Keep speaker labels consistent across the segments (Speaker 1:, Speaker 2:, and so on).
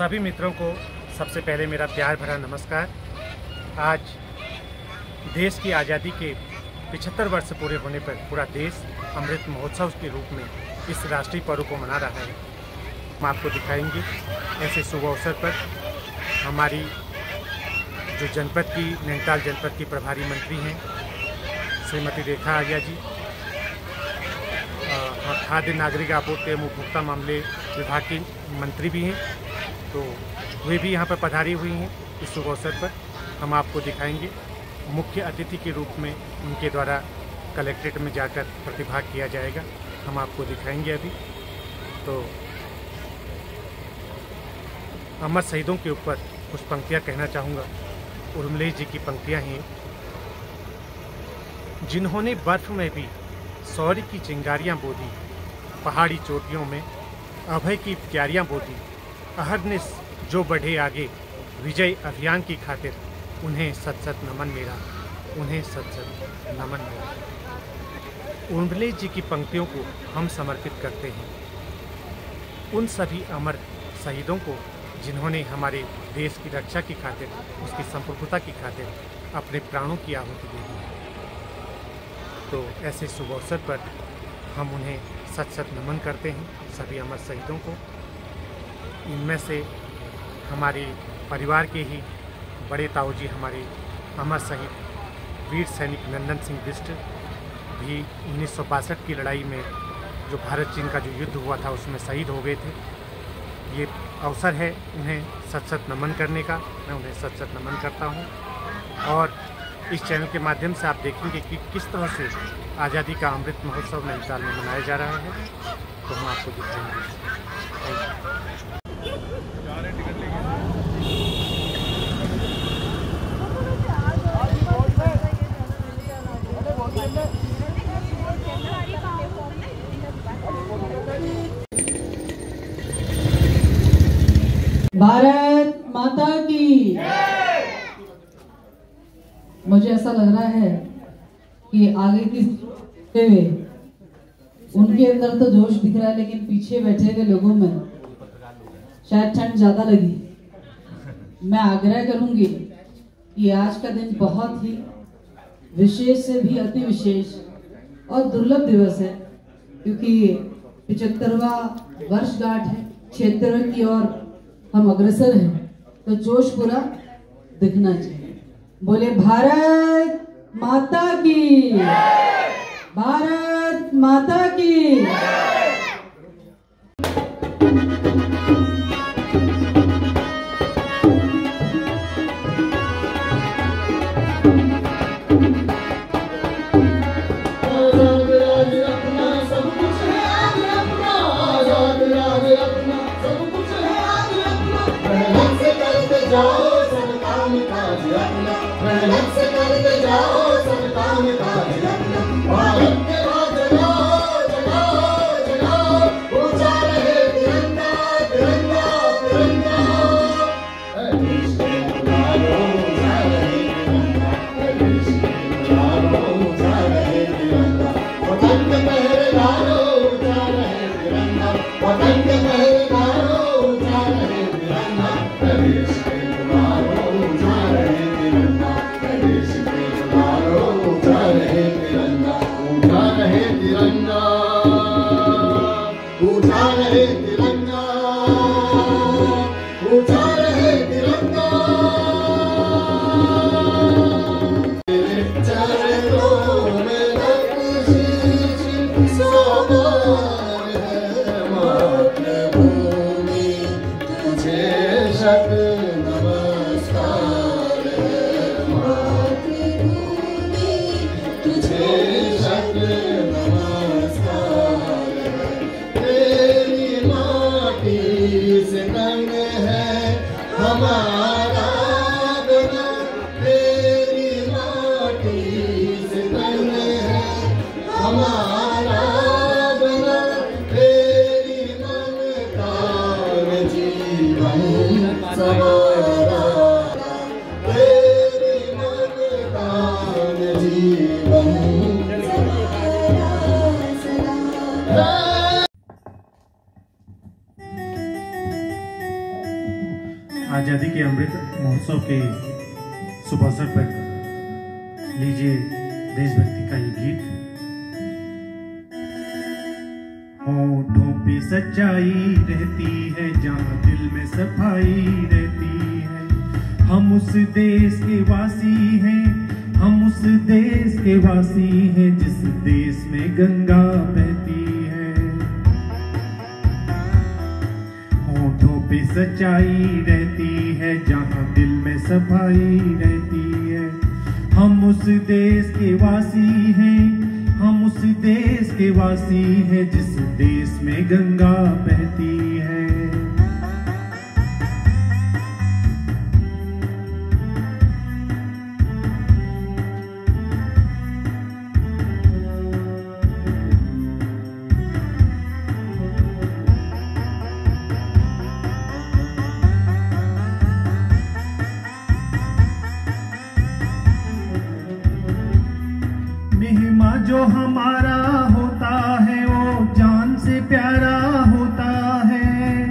Speaker 1: सभी मित्रों को सबसे पहले मेरा प्यार भरा नमस्कार। आज देश की आज़ादी के 75 वर्ष पूरे होने पर पूरा देश अमृत महोत्सव के रूप में इस राष्ट्रीय पर्व को मना रहा है। हम आपको दिखाएंगे ऐसे शुभ अवसर पर हमारी जो जनपद की नैनीताल जनपद की प्रभारी मंत्री हैं श्रीमती रेखा आर्या जी, खाद्य नागरिक आपूर्ति एवं उपभोक्ता मामले विभाग की मंत्री भी हैं, तो वे भी यहाँ पर पधारी हुई हैं। इस शुभ अवसर पर हम आपको दिखाएंगे। मुख्य अतिथि के रूप में उनके द्वारा कलेक्ट्रेट में जाकर प्रतिभाग किया जाएगा। हम आपको दिखाएंगे अभी। तो अमर शहीदों के ऊपर कुछ पंक्तियाँ कहना चाहूँगा। उर्मिलेश जी की पंक्तियाँ हैं। जिन्होंने बर्फ में भी शौर्य की चिंगारियाँ बोधी, पहाड़ी चोटियों में अभय की क्यारियाँ बोधी, अहरनिश जो बढ़े आगे विजय अभियान की खातिर, उन्हें सत सत नमन मेरा, उन्हें सत सत नमन मेरा। उर्मिलेश जी की पंक्तियों को हम समर्पित करते हैं उन सभी अमर शहीदों को जिन्होंने हमारे देश की रक्षा की खातिर, उसकी संप्रभुता की खातिर अपने प्राणों की आहुति दे दी। तो ऐसे शुभ अवसर पर हम उन्हें सत सत नमन करते हैं, सभी अमर शहीदों को। इनमें से हमारे परिवार के ही बड़े ताऊ जी, हमारे अमर शहीद वीर सैनिक नंदन सिंह बिष्ट भी 1962 की लड़ाई में जो भारत चीन का जो युद्ध हुआ था उसमें शहीद हो गए थे। ये अवसर है उन्हें सत सत नमन करने का। मैं उन्हें सत सत नमन करता हूँ। और इस चैनल के माध्यम से आप देखेंगे कि किस तरह से आज़ादी का अमृत महोत्सव नैनीताल में मनाया जा रहा है, तो हम आपको दिखाएंगे।
Speaker 2: भारत माता की। मुझे ऐसा लग रहा है कि आगे की हुए उनके अंदर तो जोश दिख रहा है, लेकिन पीछे बैठे हुए लोगों में शायद ठंड ज्यादा लगी। मैं आग्रह करूंगी कि आज का दिन बहुत ही विशेष से भी अति विशेष और दुर्लभ दिवस है, क्योंकि 75वां वर्षगांठ है। क्षेत्र की ओर हम अग्रसर हैं, तो जोश पूरा दिखना चाहिए। बोले भारत माता की, भारत माता की।
Speaker 1: आज़ादी के अमृत महोत्सव के शुभ अवसर पर लीजिए देशभक्ति का ये गीत। होठों पे सच्चाई रहती है जहाँ दिल में सफाई रहती है। हम उस देश के वासी हैं, हम उस देश के वासी हैं जिस देश में गंगा बहती है। होठों पे सच्चाई रहती है जहाँ दिल में सफाई रहती है। हम उस देश के वासी हैं, हम उस देश के वासी हैं जिस देश में गंगा बहती है। मेहमा जो हमारा होता है वो जान से प्यारा होता है।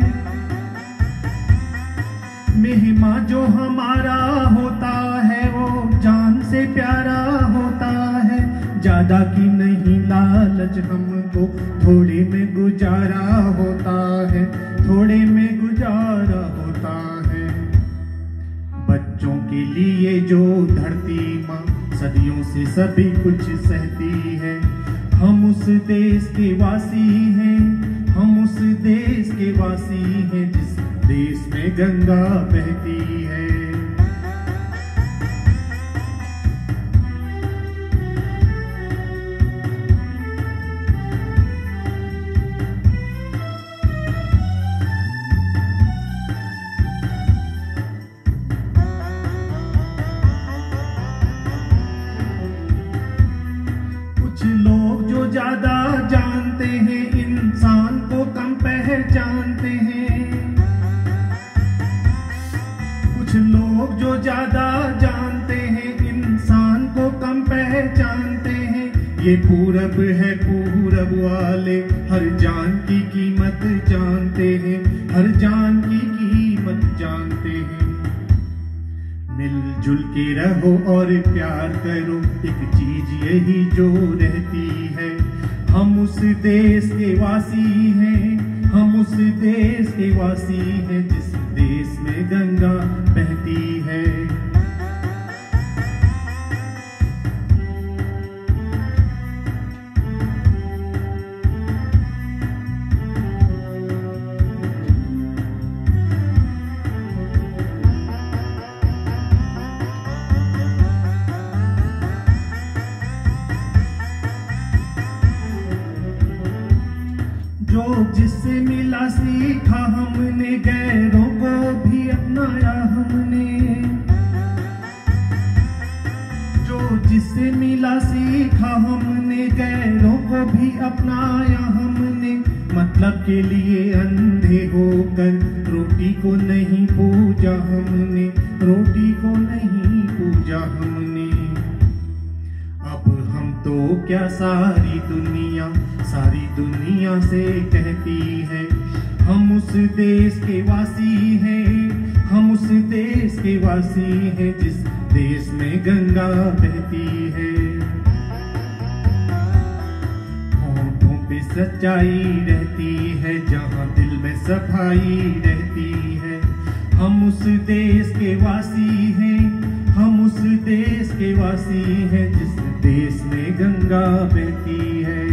Speaker 1: मेहमा जो हमारा होता है वो जान से प्यारा होता है। ज्यादा की नहीं लालच हमको थोड़े में गुजारा होता है, थोड़े में गुजारा होता है। बच्चों के लिए जो धरती माँ सदियों से सभी कुछ सहती है। हम उस देश के वासी हैं, हम उस देश के वासी हैं जिस देश में गंगा बहती है। कुछ लोग जो ज्यादा जानते हैं इंसान को कम पहचानते हैं। कुछ लोग जो ज्यादा जानते हैं इंसान को कम पहचानते हैं। ये पूरब है, पूरब वाले हर जान की कीमत जानते हैं, हर जान की कीमत जानते हैं। मिलजुल के रहो और प्यार करो, एक चीज यही जो रहती है। हम उस देश के वासी हैं, हम उस देश के वासी हैं जिस देश में गंगा बहती है। जो जिससे मिला सीखा हमने, गैरों को भी अपनाया हमने। जो जिससे मिला सीखा हमने, गैरों को भी अपनाया हमने। मतलब के लिए अंधे होकर रोटी को नहीं पूजा हमने, रोटी को नहीं पूजा हमने। अब हम तो क्या सारी दुनिया से कहती है। हम उस देश के वासी हैं, हम उस देश के वासी हैं जिस देश में गंगा बहती है। होठों पे सच्चाई रहती है जहाँ दिल में सफाई रहती है। हम उस देश के वासी हैं, हम उस देश के वासी हैं जिस देश में गंगा बहती है।